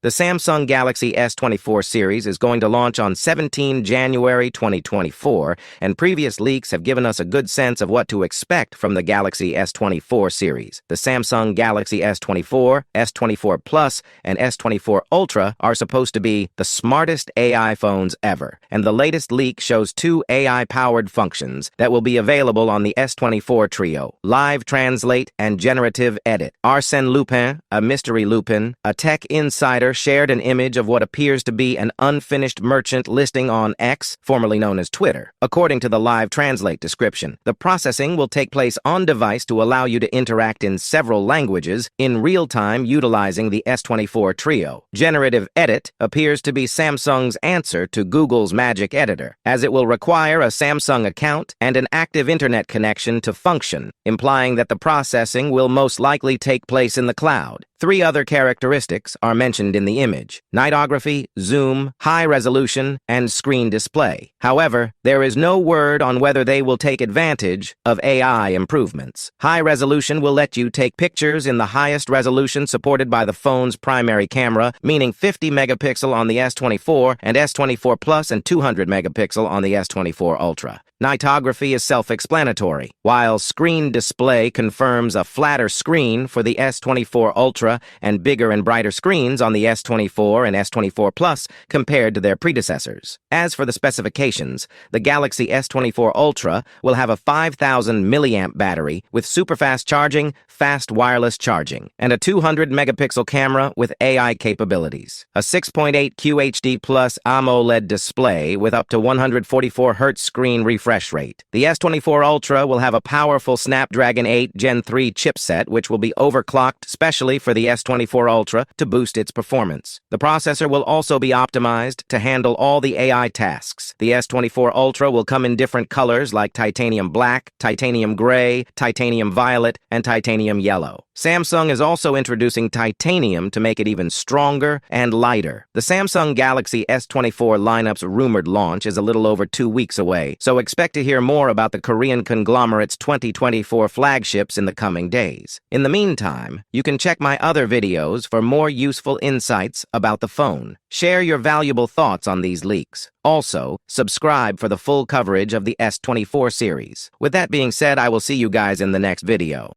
The Samsung Galaxy S24 series is going to launch on 17 January 2024, and previous leaks have given us a good sense of what to expect from the Galaxy S24 series. The Samsung Galaxy S24, S24 Plus, and S24 Ultra are supposed to be the smartest AI phones ever, and the latest leak shows two AI-powered functions that will be available on the S24 Trio: Live Translate and Generative Edit. Arsène Lupin, a mystery Lupin, a tech insider, shared an image of what appears to be an unfinished merchant listing on X, formerly known as Twitter. According to the Live Translate description, the processing will take place on-device to allow you to interact in several languages in real time utilizing the S24 Trio. Generative Edit appears to be Samsung's answer to Google's Magic Editor, as it will require a Samsung account and an active internet connection to function, implying that the processing will most likely take place in the cloud. Three other characteristics are mentioned in the image: nightography, zoom, high resolution, and screen display. However, there is no word on whether they will take advantage of AI improvements. High resolution will let you take pictures in the highest resolution supported by the phone's primary camera, meaning 50 megapixel on the S24 and S24 Plus and 200 megapixel on the S24 Ultra. Nightography is self-explanatory, while screen display confirms a flatter screen for the S24 Ultra and bigger and brighter screens on the S24 and S24 Plus compared to their predecessors. As for the specifications, the Galaxy S24 Ultra will have a 5,000 milliamp battery with superfast charging, fast wireless charging, and a 200 megapixel camera with AI capabilities. A 6.8 QHD Plus AMOLED display with up to 144 Hz screen refresh rate. The S24 Ultra will have a powerful Snapdragon 8 Gen 3 chipset, which will be overclocked specially for the S24 Ultra to boost its performance. The processor will also be optimized to handle all the AI tasks. The S24 Ultra will come in different colors like titanium black, titanium gray, titanium violet, and titanium yellow. Samsung is also introducing titanium to make it even stronger and lighter. The Samsung Galaxy S24 lineup's rumored launch is a little over 2 weeks away, so expect to hear more about the Korean conglomerate's 2024 flagships in the coming days. In the meantime, you can check my other videos for more useful insights about the phone. Share your valuable thoughts on these leaks. Also, subscribe for the full coverage of the S24 series. With that being said, I will see you guys in the next video.